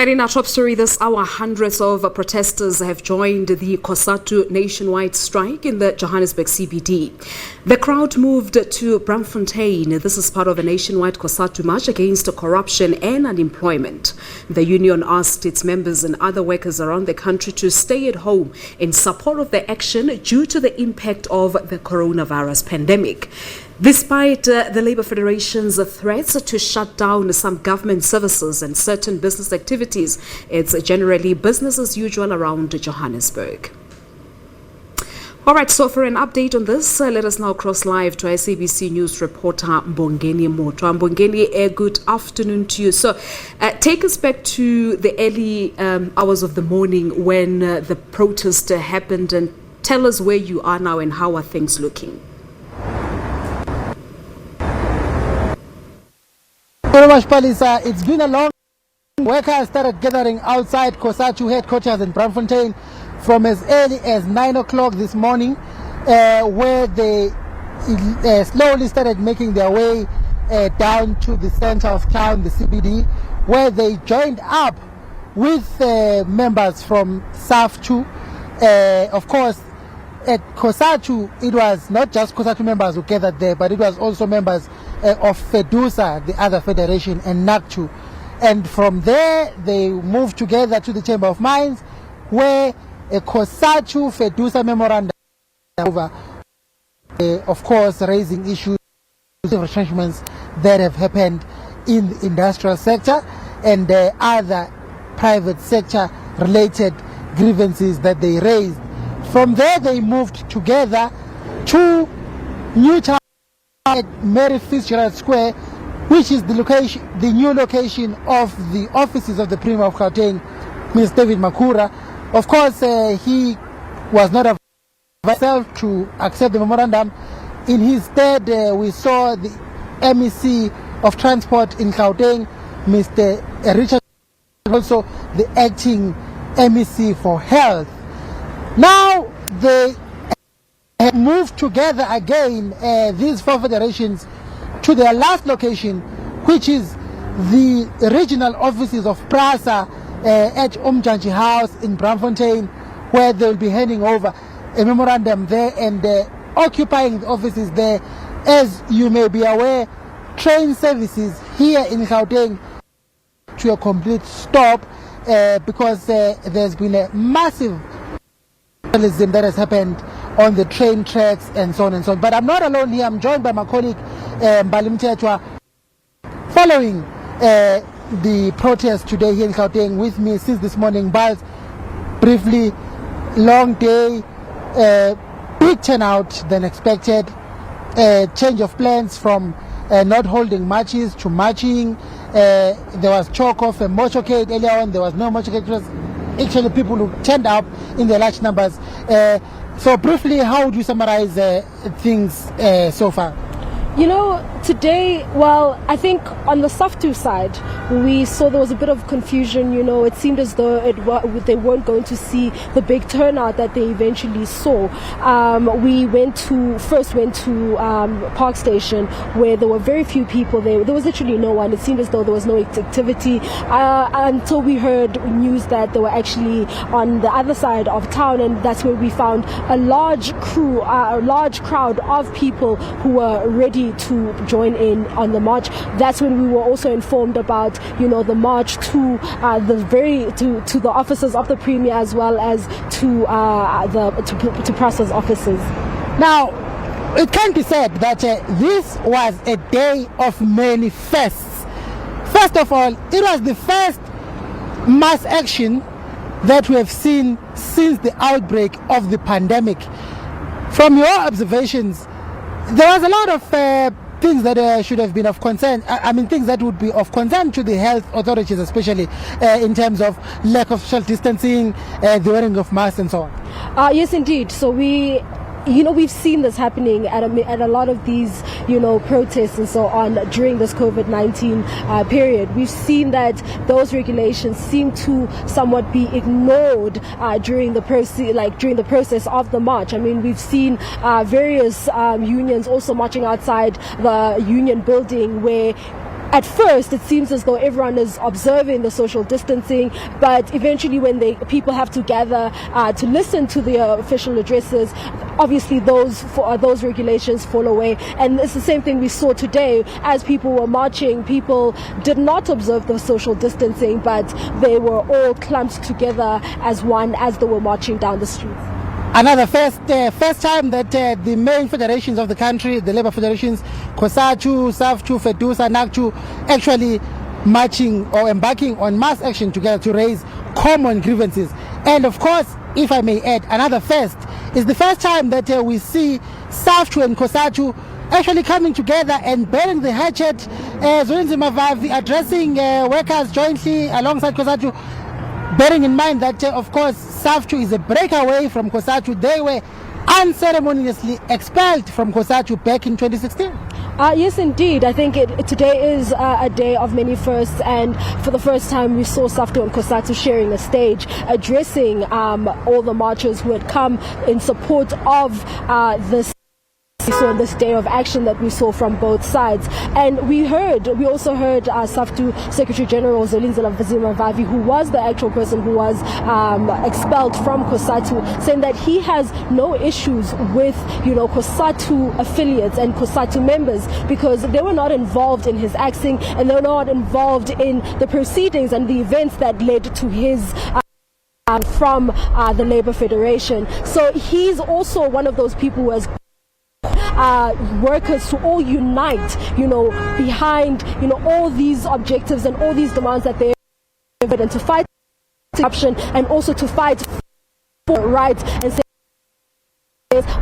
And in our top story this hour, hundreds of protesters have joined the Cosatu nationwide strike in the Johannesburg CBD. The crowd moved to Braamfontein. This is part of a nationwide Cosatu march against corruption and unemployment. The union asked its members and other workers around the country to stay at home in support of the action due to the impact of the coronavirus pandemic. Despite the Labour Federation's threats to shut down some government services and certain business activities, it's generally business as usual around Johannesburg. All right, so for an update on this, let us now cross live to SABC News reporter Mbongeni Moto. Mbongeni, good afternoon to you. So take us back to the early hours of the morning when the protest happened, and tell us where you are now and how are things looking. Very much, Palisa. It's been a long workers started gathering outside Cosatu headquarters in Braamfontein from as early as 9 o'clock this morning, where they slowly started making their way down to the center of town, the CBD, where they joined up with members from SAF2. Of course, at Cosatu, it was not just Cosatu members who gathered there, but it was also members of FEDUSA, the other federation, and NACTU. And from there, they moved together to the Chamber of Mines, where a Cosatu FEDUSA memorandum over, of course, raising issues of retrenchments that have happened in the industrial sector and other private sector related grievances that they raised. From there, they moved together to Newtown at Mary Fitzgerald Square, which is the new location of the offices of the Premier of Gauteng, Mr. David Makura. Of course, he was not available to accept the memorandum. In his stead, we saw the MEC of Transport in Gauteng, Mr. Richard, also the acting MEC for Health. Now they have moved together again, these four federations, to their last location, which is the regional offices of PRASA at Umjanji House in Braamfontein, where they will be handing over a memorandum there and occupying the offices there. As you may be aware, train services here in Gauteng to a complete stop because there's been a massive vandalism that has happened on the train tracks and so on and so on. But I'm not alone here. I'm joined by my colleague Mbali Mtetwa. Following the protest today here in Gauteng, with me since this morning, but briefly, long day, big turnout than expected, change of plans from not holding marches to marching. There was chalk off and motorcade earlier on. There was no motorcade. It was actually people who turned up in their large numbers. So briefly, how would you summarize things so far? You know, today, well, I think on the SAF2 side, we saw there was a bit of confusion. You know, it seemed as though they weren't going to see the big turnout that they eventually saw. We first went to Park Station, where there were very few people there. There was literally no one. It seemed as though there was no activity until we heard news that they were actually on the other side of town, and that's where we found a large crowd of people who were ready to join in on the march. That's when we were also informed about, you know, the march to the offices of the Premier, as well as to PRASA's offices. Now, it can be said that this was a day of many firsts. First of all, it was the first mass action that we have seen since the outbreak of the pandemic. From your observations, there was a lot of things that should have been of concern. I mean, things that would be of concern to the health authorities, especially in terms of lack of social distancing, the wearing of masks and so on. Yes, indeed. So we've seen this happening at a lot of these, protests and so on during this COVID-19 period. We've seen that those regulations seem to somewhat be ignored during the process of the march. I mean, we've seen various unions also marching outside the union building, where at first, it seems as though everyone is observing the social distancing, but eventually when people have to gather to listen to the official addresses, obviously those regulations fall away. And it's the same thing we saw today. As people were marching, people did not observe the social distancing, but they were all clumped together as one as they were marching down the streets. Another first time that the main federations of the country, the labor federations, Cosatu, SAFTU, FEDUSA, NACTU, actually marching or embarking on mass action together to raise common grievances. And of course, if I may add, another first is the first time that we see SAFTU and Cosatu actually coming together and bearing the hatchet, Zolinzi Mavavi addressing workers jointly alongside Cosatu, bearing in mind that, of course, SAFTU is a breakaway from Cosatu. They were unceremoniously expelled from Cosatu back in 2016. Yes, indeed. I think today is a day of many firsts, and for the first time we saw SAFTU and Cosatu sharing a stage, addressing all the marchers who had come in support of this. So this day of action that we saw from both sides. And we also heard SAFTU Secretary General Zolinzi Mavavi, who was the actual person who was expelled from Cosatu, saying that he has no issues with Cosatu affiliates and Cosatu members, because they were not involved in his axing and they were not involved in the proceedings and the events that led to his from the Labour Federation. So he's also one of those people who has workers to all unite, behind, all these objectives and all these demands that they have, and to fight corruption and also to fight for rights and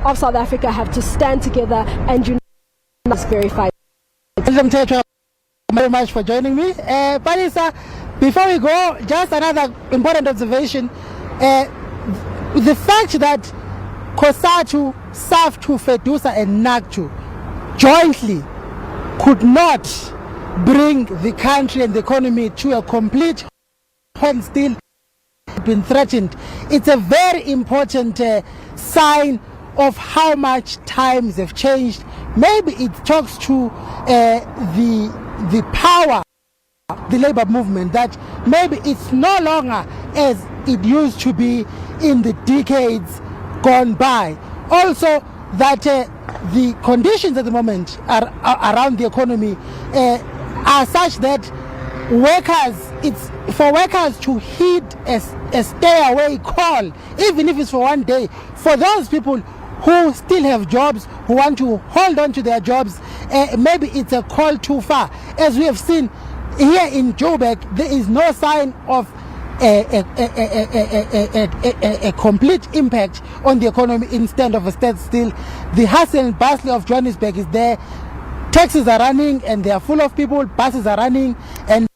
of South Africa have to stand together and unite this very fight. Thank you very much for joining me. Palisa, before we go, just another important observation. The fact that Cosatu, SAFTU, FEDUSA and NACTU jointly could not bring the country and the economy to a complete halt, still been threatened. It's a very important sign of how much times have changed. Maybe it talks to the power, the labor movement, that maybe it's no longer as it used to be in the decades gone by. Also, that the conditions at the moment around the economy are such that it's for workers to heed a stay away call, even if it's for one day, for those people who still have jobs, who want to hold on to their jobs. Maybe it's a call too far. As we have seen here in Joburg, there is no sign of a complete impact on the economy. Instead of a standstill, the hustle and bustle of Johannesburg is there. Taxis are running and they are full of people. Buses are running, and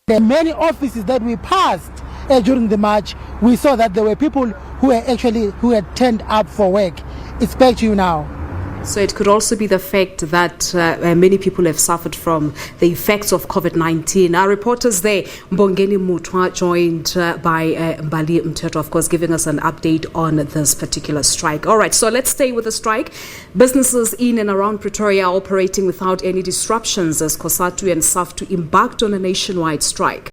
the many offices that we passed during the march, we saw that there were people who had turned up for work. It's back to you now. So it could also be the fact that many people have suffered from the effects of COVID-19. Our reporters there, Mbongeni Mutwa, joined by Mbali Mteto, of course, giving us an update on this particular strike. All right, so let's stay with the strike. Businesses in and around Pretoria are operating without any disruptions as Cosatu and SAFTU embarked on a nationwide strike.